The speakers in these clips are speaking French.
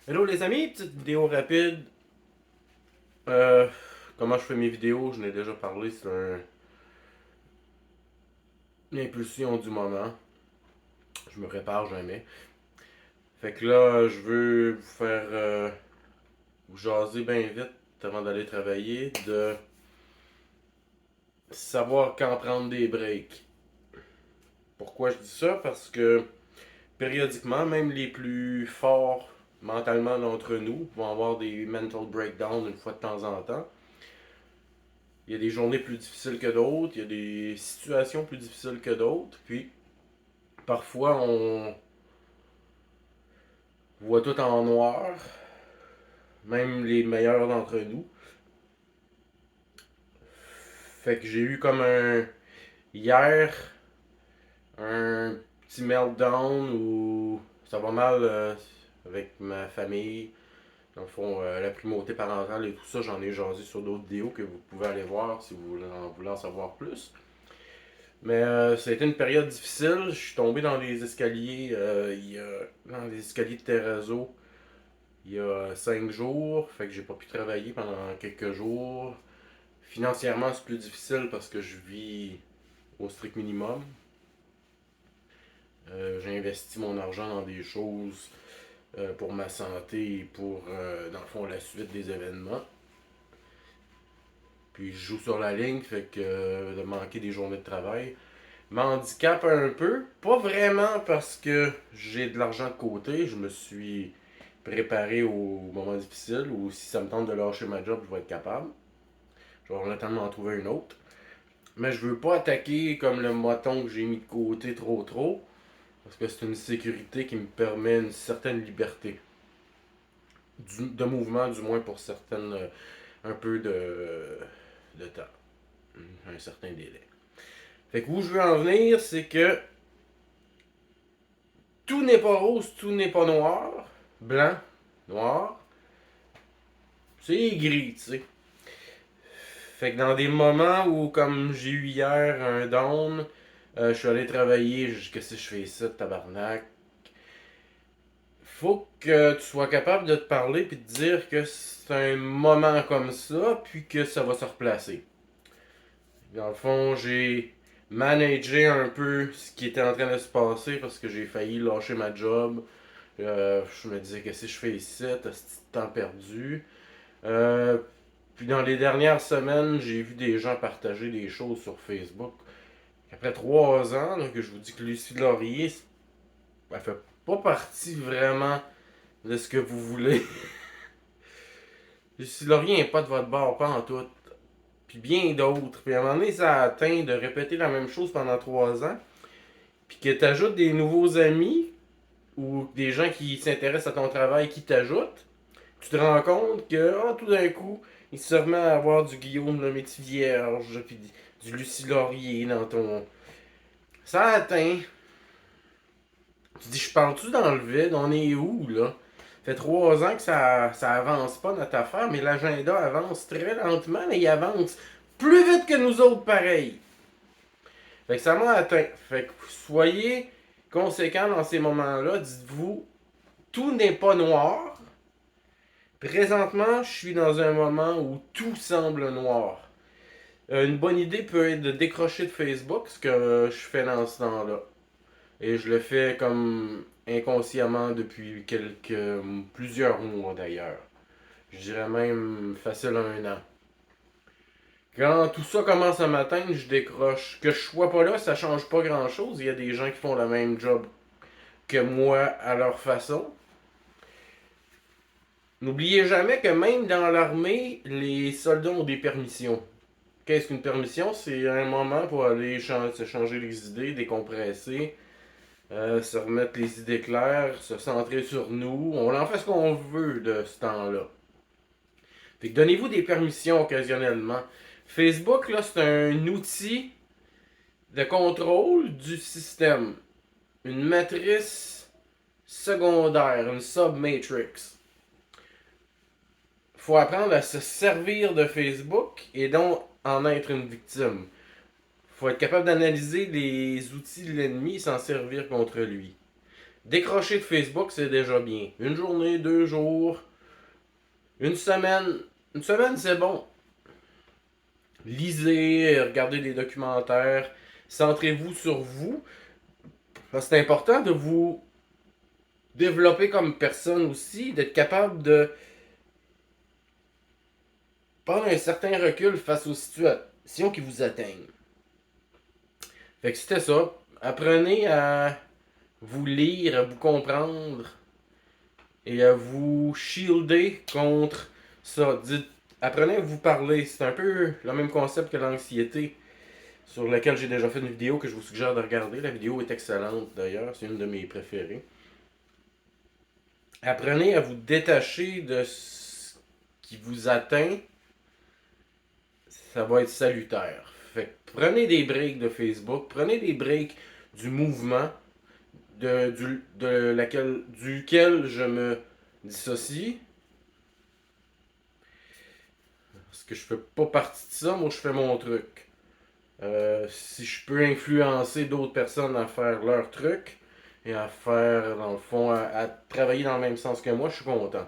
Hello les amis, petite vidéo rapide. Euh, Comment je fais mes vidéos, je n'ai déjà parlé, c'est une impulsion du moment. Je me répare jamais. Fait que là, je veux vous faire vous jaser bien vite avant d'aller travailler, de savoir quand prendre des breaks. Pourquoi je dis ça? Parce que périodiquement, même les plus forts mentalement d'entre nous vont avoir des mental breakdowns une fois de temps en temps. Il y a des journées plus difficiles que d'autres, il y a des situations plus difficiles que d'autres, puis parfois on voit tout en noir, même les meilleurs d'entre nous. Fait que j'ai eu comme hier un petit meltdown où ça va mal avec ma famille. Dans le fond, la primauté parentale et tout ça, j'en ai jasé sur d'autres vidéos que vous pouvez aller voir si vous voulez en savoir plus. Mais ça a été une période difficile. Je suis tombé dans les escaliers, dans les escaliers de Terrazzo il y a 5 jours. Fait que j'ai pas pu travailler pendant quelques jours. Financièrement, c'est plus difficile parce que je vis au strict minimum. J'ai investi mon argent dans des choses pour ma santé et pour, dans le fond, la suite des événements. Puis je joue sur la ligne, fait que de manquer des journées de travail m'handicape un peu. Pas vraiment parce que j'ai de l'argent de côté. Je me suis préparé aux moments difficiles ou si ça me tente de lâcher ma job, je vais être capable. Je vais avoir le temps de m'en trouver une autre. Mais je veux pas attaquer comme le moton que j'ai mis de côté trop. Parce que c'est une sécurité qui me permet une certaine liberté. De mouvement, du moins pour certaines. Un peu de temps. Un certain délai. Fait que où je veux en venir, c'est que tout n'est pas rose, tout n'est pas noir. Blanc, noir. C'est gris, tu sais. Fait que dans des moments où, comme j'ai eu hier, un down, je suis allé travailler, qu'est-ce que je fais ici, tabarnak? Faut que tu sois capable de te parler puis de dire que c'est un moment comme ça, puis que ça va se replacer. Dans le fond, j'ai managé un peu ce qui était en train de se passer parce que j'ai failli lâcher ma job. Je me disais, qu'est-ce que je fais ici? T'as ce temps perdu. Euh, Puis dans les dernières semaines, j'ai vu des gens partager des choses sur Facebook. Après 3 ans là, que je vous dis que Lucie Laurier, elle fait pas partie vraiment de ce que vous voulez. Lucie Laurier n'est pas de votre bord, pas en tout. Puis bien d'autres. Puis à un moment donné, ça a atteint de répéter la même chose pendant 3 ans. Puis que tu ajoutes des nouveaux amis ou des gens qui s'intéressent à ton travail qui t'ajoutent. Tu te rends compte que tout d'un coup, il se remet à avoir du Guillaume le Métis-Vierge, puis du Lucie Laurier dans ton. Ça atteint. Tu dis, je parle-tu dans le vide? On est où, là? Ça fait 3 ans que ça avance pas notre affaire, mais l'agenda avance très lentement, mais il avance plus vite que nous autres, pareil. Fait que ça m'a atteint. Fait que soyez conséquents dans ces moments-là. Dites-vous, tout n'est pas noir. Présentement, je suis dans un moment où tout semble noir. Une bonne idée peut être de décrocher de Facebook, ce que je fais dans ce temps-là. Et je le fais comme inconsciemment depuis plusieurs mois d'ailleurs. Je dirais même facile 1 an. Quand tout ça commence à m'atteindre, je décroche. Que je sois pas là, ça change pas grand chose. Il y a des gens qui font le même job que moi à leur façon. N'oubliez jamais que même dans l'armée, les soldats ont des permissions. Qu'est-ce qu'une permission? C'est un moment pour aller se changer les idées, décompresser, se remettre les idées claires, se centrer sur nous. On en fait ce qu'on veut de ce temps-là. Fait que donnez-vous des permissions occasionnellement. Facebook, là, c'est un outil de contrôle du système. Une matrice secondaire, une submatrix. Faut apprendre à se servir de Facebook et donc en être une victime. Faut être capable d'analyser les outils de l'ennemi et s'en servir contre lui. Décrocher de Facebook, c'est déjà bien. Une journée, 2 jours, une semaine. Une semaine, c'est bon. Lisez, regardez des documentaires, centrez-vous sur vous. Parce que c'est important de vous développer comme personne aussi, d'être capable de prendre un certain recul face aux situations qui vous atteignent. Fait que c'était ça. Apprenez à vous lire, à vous comprendre et à vous shielder contre ça. Apprenez à vous parler. C'est un peu le même concept que l'anxiété, sur lequel j'ai déjà fait une vidéo que je vous suggère de regarder. La vidéo est excellente d'ailleurs, c'est une de mes préférées. Apprenez à vous détacher de ce qui vous atteint, ça va être salutaire. Fait que prenez des breaks de Facebook, prenez des breaks du mouvement duquel je me dissocie. Parce que je fais pas partie de ça, moi je fais mon truc. Si je peux influencer d'autres personnes à faire leur truc et à faire, dans le fond, à travailler dans le même sens que moi, je suis content.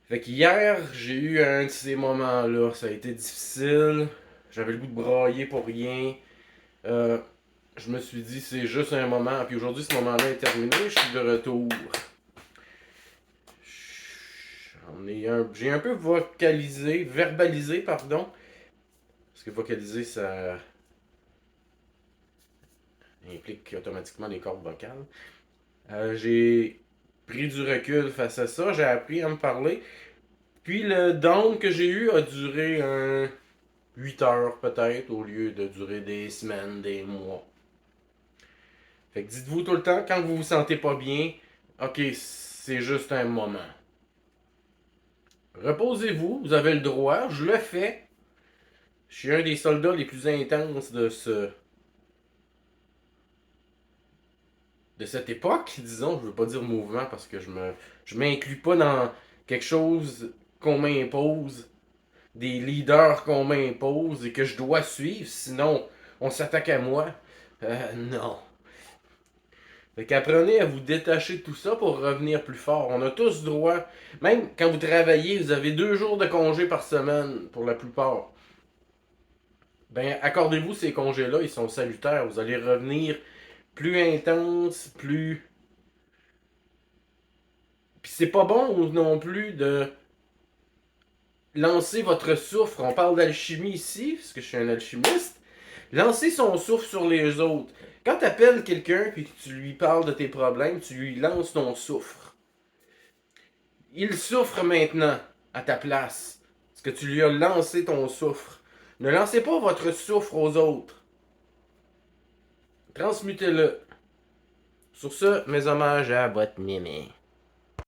Fait qu'hier, j'ai eu un de ces moments-là. Ça a été difficile. J'avais le goût de brailler pour rien. Euh, je me suis dit, c'est juste un moment. Puis aujourd'hui, ce moment-là est terminé. Je suis de retour. J'ai un peu verbalisé, pardon. Parce que vocaliser, ça implique automatiquement les cordes vocales. J'ai pris du recul face à ça. J'ai appris à me parler. Puis le down que j'ai eu a duré 8 heures peut-être, au lieu de durer des semaines, des mois. Fait que dites-vous tout le temps, quand vous vous sentez pas bien, ok, c'est juste un moment. Reposez-vous, vous avez le droit, je le fais. Je suis un des soldats les plus intenses de cette époque, disons. Je veux pas dire mouvement parce que je m'inclus pas dans quelque chose qu'on m'impose, des leaders qu'on m'impose et que je dois suivre, sinon on s'attaque à moi. Non. Fait qu'apprenez à vous détacher de tout ça pour revenir plus fort. On a tous droit, même quand vous travaillez, vous avez 2 jours de congé par semaine pour la plupart. Ben, accordez-vous ces congés-là, ils sont salutaires. Vous allez revenir plus intense, plus. Puis c'est pas bon non plus de lancer votre souffle. On parle d'alchimie ici, parce que je suis un alchimiste. Lancer son souffle sur les autres. Quand tu appelles quelqu'un et que tu lui parles de tes problèmes, tu lui lances ton souffle. Il souffre maintenant à ta place. Parce que tu lui as lancé ton souffle. Ne lancez pas votre souffle aux autres. Transmutez-le. Sur ce, mes hommages à votre mémé.